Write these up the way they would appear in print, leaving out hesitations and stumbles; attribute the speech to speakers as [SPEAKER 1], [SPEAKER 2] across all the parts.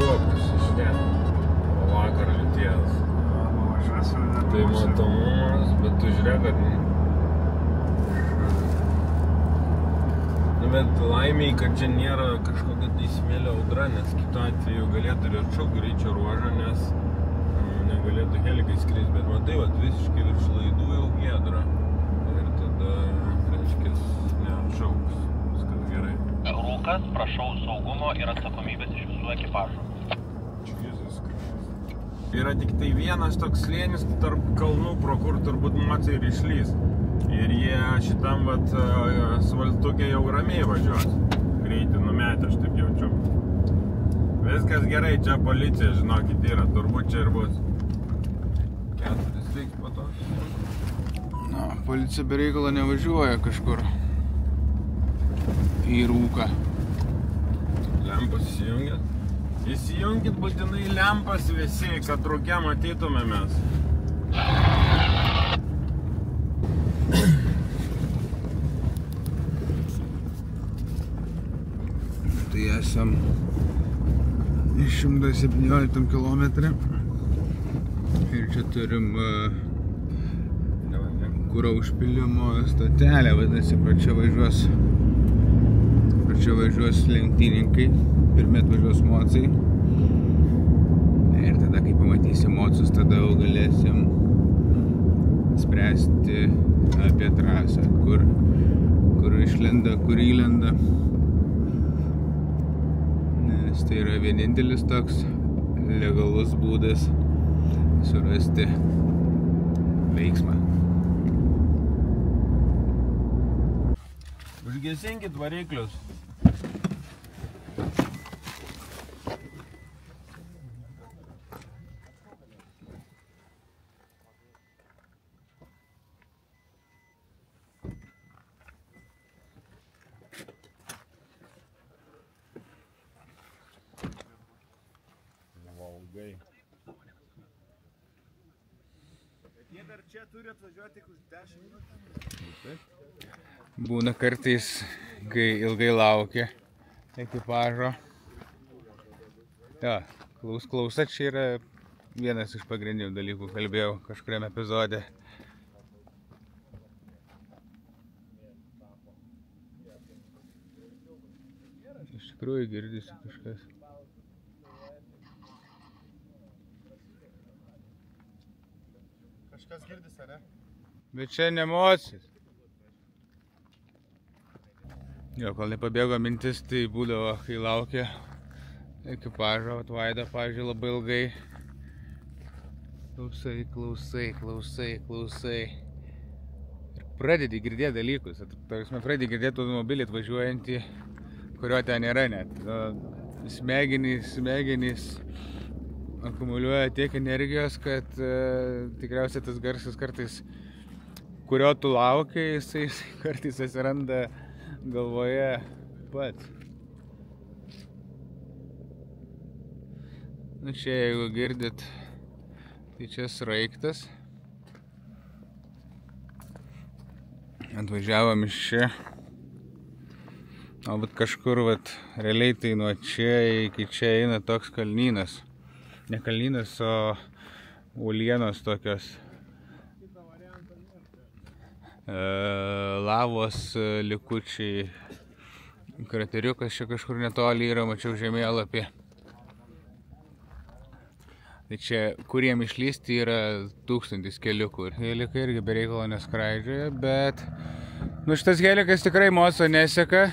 [SPEAKER 1] juokus iš ten. Vakar lities. Tai matomumas, bet tu žiūrėk, kad... Bet laimiai, kad čia nėra kažkokia tai smėlio audra, nes kitu atveju galėtų ir atšauk greičio ruožą, nes negalėtų helikai skristi, bet matai, vat, visiškai virš laidų jau giedra. Ir tada, reiškia, neatšauks. Viskas gerai.
[SPEAKER 2] Rūkas, prašau saugumo ir atsakomybės iš visų ekipažų.
[SPEAKER 1] Yra tik tai vienas toks slėnis tarp kalnų, pro kur turbūt mocija ir išlys. Ir jie šitam vat asfaltukė jau ramiai važiuos. Greitį numetę, aš taip jaučiu. Viskas gerai, čia policija, žinokit, yra. Turbūt čia ir bus. 4 vyks po to.
[SPEAKER 3] Na, policija be reikalo nevažiuoja kažkur į rūką.
[SPEAKER 1] Lempas įsijungęs. Įsijunkit būtinai lempas visi, kad rūke matytume mes.
[SPEAKER 3] Tai esam 117 km ir čia turim kuro užpilimo stotelę, vadinasi, pro čia važiuos lenktyninkai, pirmi atvažiuos mocai ir tada, kai pamatysim mocus, tada jau galėsim spręsti apie trasą, kur išlenda, kur įlenda. Nes tai yra vienintelis toks legalus būdas surasti veiksmą.
[SPEAKER 1] Užgesinkit variklius. Valgai.
[SPEAKER 4] Jie dar čia turi atvažiuoti tik už 10 minučių.
[SPEAKER 3] Būna kartais, kai ilgai laukia ekipažo. Jo, klausa čia yra vienas iš pagrindinių dalykų, kalbėjau kažkuriam epizode. Iš tikrųjų girdisi kažkas.
[SPEAKER 4] Kažkas girdis, ar ne?
[SPEAKER 3] Bet čia ne mocis. Jo, kol nepabėgo mintis, tai būdavo, kai laukia ekipažo, Vaida, pavyzdžiui, labai ilgai. Klausai. Ir pradedi girdėti dalykus. Pradedi girdėti automobilį atvažiuojantį, kurio ten nėra net. Smegenys akumuliuoja tiek energijos, kad tikriausiai tas garsas kartais, kurio tu laukia, jisai kartais atsiranda galvoje pats. Nu čia, jeigu girdit, tai čia sraigtas. Atvažiavom iš čia. O bet kažkur, realiai tai nuo čia iki čia eina toks kalnynas. Ne kalnynas, o uolienos tokios. Lavos likučiai. Krateriukas čia kažkur netoli yra, mačiau žemėlapį. Tai čia, kuriem išlysti, yra 1000 keliukų. Helikai irgi be reikalo neskraidžioja, bet šitas helikas tikrai moco neseka.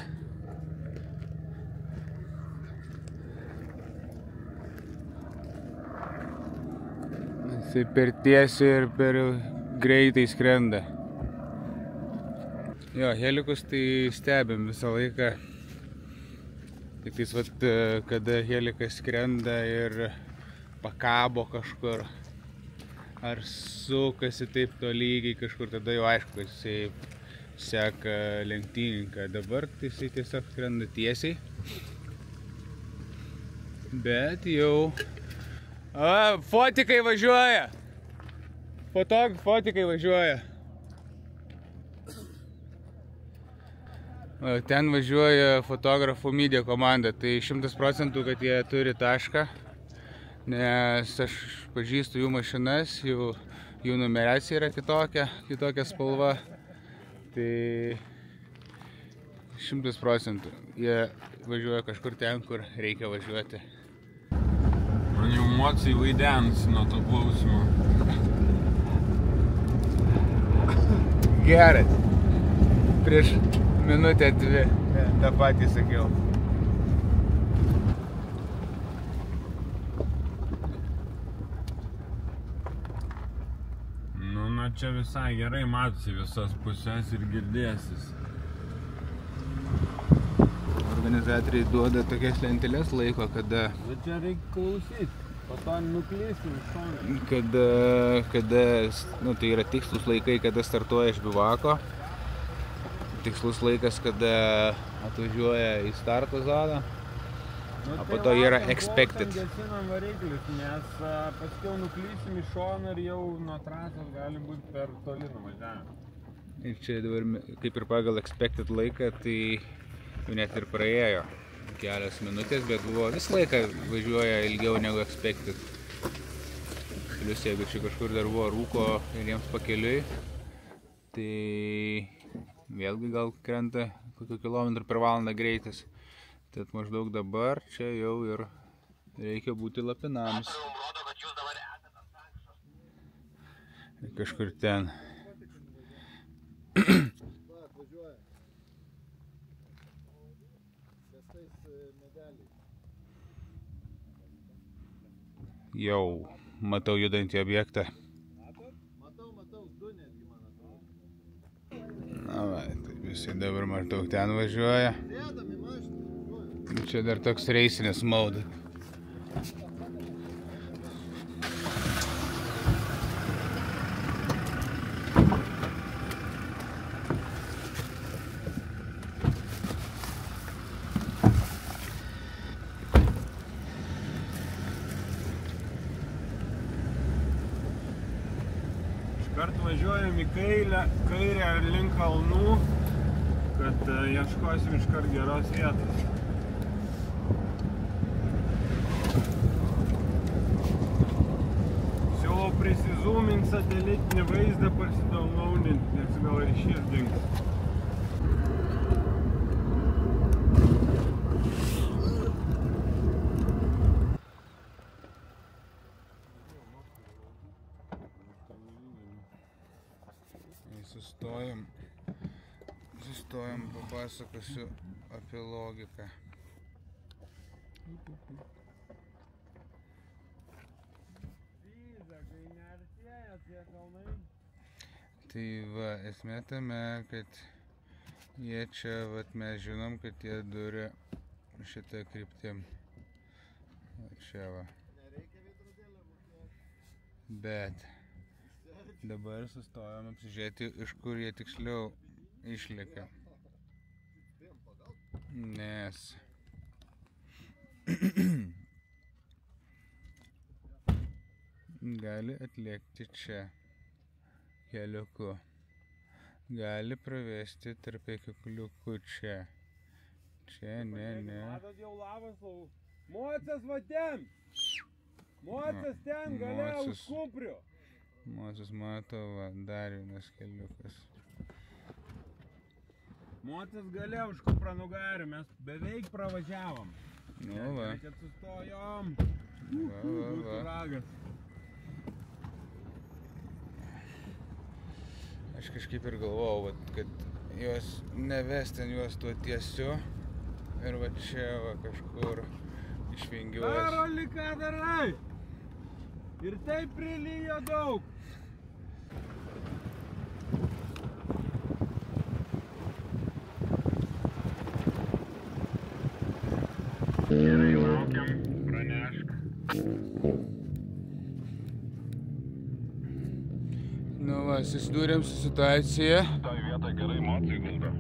[SPEAKER 3] Jisai per tiesiai ir per greitai skrenda. Jo, helikus tai stebim visą laiką. Tik tais, kada helikas skrenda ir pakabo kažkur, ar sukasi taip tolygiai kažkur, tada jau aišku, kad jisai seka lenktyninką. Dabar tai jisai tiesiog skrenda tiesiai. Bet jau... Fotikai važiuoja! Fotikai važiuoja. Ten važiuoja fotografų media komanda, tai 100%, kad jie turi tašką. nes aš pažįstu jų mašinas, jų numeracija yra kitokia spalva, tai 100% jie važiuoja kažkur ten, kur reikia važiuoti.
[SPEAKER 1] Man jau emocijai vaidenasi nuo to klausimo.
[SPEAKER 3] Geras. Prieš minutę 2 tą patį sakiau.
[SPEAKER 1] Na čia visai gerai matosi visas pusės ir girdėsis.
[SPEAKER 3] Organizatoriai duoda tokias lenteles laiko, kada...
[SPEAKER 1] Bet čia reikia klausyti, po to nuklysim iš šono.
[SPEAKER 3] Kada, tai yra tikslus laikai, kada startuoja iš bivako. Tikslus laikas, kada atvažiuoja į starto zoną. O po to yra expected.
[SPEAKER 1] Gesinam variklius, nes paskiau nuklysim iš šono ir jau nuo trasos gali būti per toli nuvažiavę.
[SPEAKER 3] Ir čia dabar, kaip ir pagal expected laiką, tai jau net ir praėjo kelios minutės, bet buvo visą laiką važiuoja ilgiau negu expected. Plius, jeigu čia kažkur dar buvo rūko ir jiems pakeliui, tai vėlgi gal krenta kokių kilometrų per valandą greitis. Tad maždaug dabar čia jau ir reikia būti lapinams. Kažkur ten. Jau matau judantį objektą.
[SPEAKER 4] Matau, 2 netgi man atrodo.
[SPEAKER 3] Na va, tai visi dabar maždaug ten važiuoja.
[SPEAKER 4] Sėdam į mašiną.
[SPEAKER 3] Čia dar toks reisinis mode.
[SPEAKER 1] Iškart važiuojam į kairę link kalnų, kad ieškosim iškart geros vietos. Siūlau prisizūminti satelitinį vaizdą, pasidownloadinti, nes gal ryšys dings.
[SPEAKER 3] Sustojam, papasakosiu apie logiką. Tai va, esmė tame, kad jie čia, vat, mes žinom, kad jie duri šitą kryptim. Va čia va. Bet dabar sustojom apsižiūrėti, iš kur jie tiksliau išlėkia. Nes gali atlėkti čia keliuku, gali pravesti tarp keliukų čia. Čia, ne.
[SPEAKER 1] Matot jau lavas, Mocas va ten! Mocas ten, gale už kuprių!
[SPEAKER 3] Mocas mato, va, dar vienas keliukas.
[SPEAKER 1] Mocas gale už kuprą nugarį, mes beveik pravažiavom.
[SPEAKER 3] Nu va.
[SPEAKER 1] Čia sustojom.
[SPEAKER 3] Va.
[SPEAKER 1] Ragas.
[SPEAKER 3] Aš kažkaip ir galvojau, kad juos neves ten juos tuo tiesiu ir va čia va kažkur išvingiuos.
[SPEAKER 1] Karoli, ką darai? Ir taip prilijo daug. Gerai, laukiam, pranešk.
[SPEAKER 3] Nu va, susidūrėm su situacija.
[SPEAKER 1] Tai vietoj gerai mocijai gulda.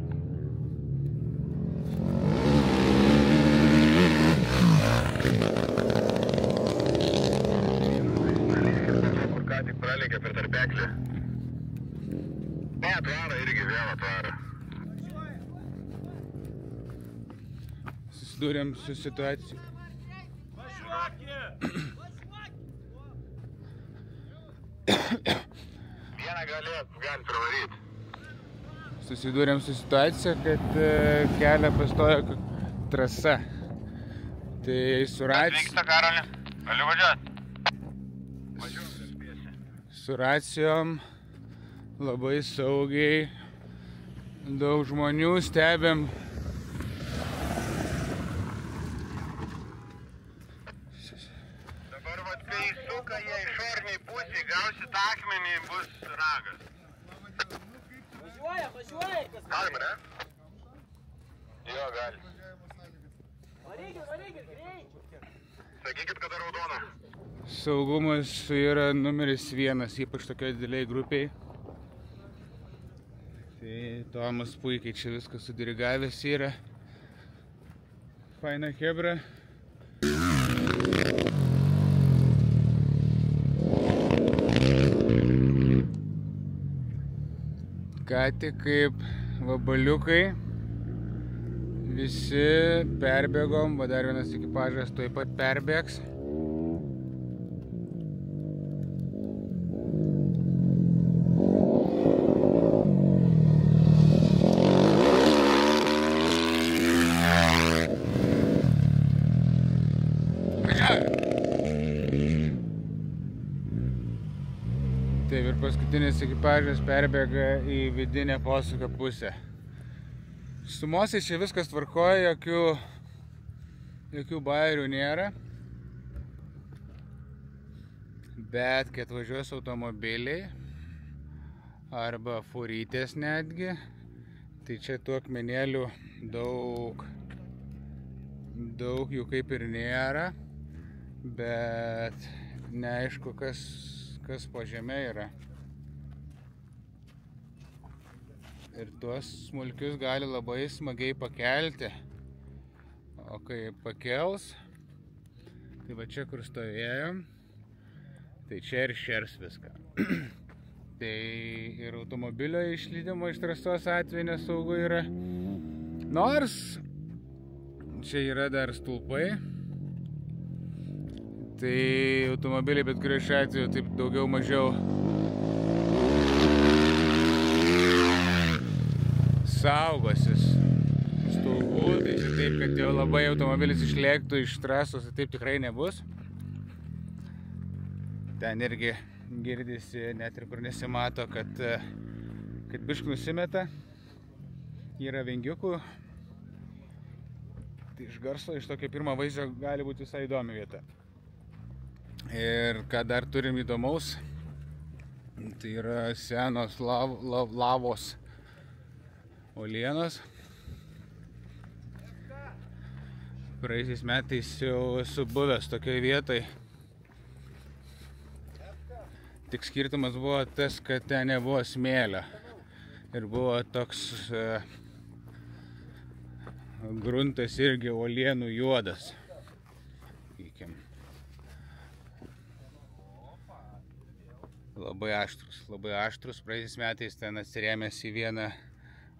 [SPEAKER 1] Kur ką tik pralėkė per tarpeklį. Atvarą irgi vėl atvarą.
[SPEAKER 3] Susidūrėm su situacija.
[SPEAKER 1] Galit pravaryti.
[SPEAKER 3] Susidūrėm su situacija, kad kelią pastojo trasa. Tai su
[SPEAKER 1] Karoli? Galiu važiuoti?
[SPEAKER 3] Su racijom labai saugiai, daug žmonių stebėm.
[SPEAKER 1] Dabar vat, kai įsuka jie išorniai pusėj, gausit akmenį, bus ragas.
[SPEAKER 5] Važiuoja,
[SPEAKER 1] Galima, ne? Jo, gali.
[SPEAKER 5] varykit, greit.
[SPEAKER 1] Sakykit, kada raudona.
[SPEAKER 3] Saugumas yra numeris 1, ypač tokioj dideliai grupiai. Tai Tomas puikiai čia viską sudirigavęs yra. Faina chebra. Ką tik kaip vabaliukai visi perbėgom, va dar vienas ekipažas tuoj pat perbėgs. Taip, ir paskutinis ekipažas perbėga į vidinę posūkio pusę. Su mosiais čia viskas tvarkoja, jokių bajerių nėra. Bet kai atvažiuos automobiliai arba furytės netgi, tai čia tų akmenėlių daug jų kaip ir nėra, bet neaišku, kas po žeme yra. Ir tuos smulkius gali labai smagiai pakelti. O kai pakels, tai va čia kur stovėjom, tai čia ir šers viską. Tai ir automobilio išlydimo iš trasos atveju nesaugu yra. Nors čia yra dar stulpai. Tai automobiliai bet kuriuo šiuo atveju taip daugiau mažiau saugosis stulpų, tai čia taip, kad jau labai automobilis išlėktų iš trasos, tai taip tikrai nebus. Ten irgi girdisi, net ir kur nesimato, kad biškį nusimeta, yra vengiukų. Tai iš garso, iš tokio pirmo vaizdo gali būti visai įdomi vieta. Ir ką dar turim įdomaus, tai yra senos lavos uolienos. Praeisiais metais jau esu buvęs tokioj vietoj. Tik skirtumas buvo tas, kad ten nebuvo smėlio. Ir buvo toks gruntas irgi uolienų juodas. Labai aštrus. Praeisiais metais ten atsirėmęs į vieną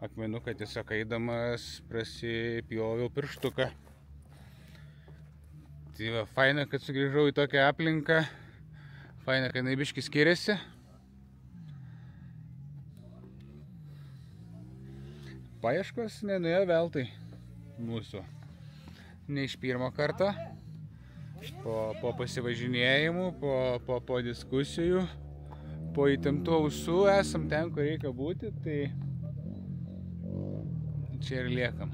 [SPEAKER 3] akmenuką, tiesiog eidamas prasipjoviau pirštuką. Tai va, faina, kad sugrįžau į tokią aplinką. Faina, kad jinai biškį skiriasi. Paieškos nenuėjo veltui mūsų. Ne iš pirmo karto. Po pasivažinėjimų, po diskusijų, po įtemptų ausų esam ten, kur reikia būti, tai čia ir liekam.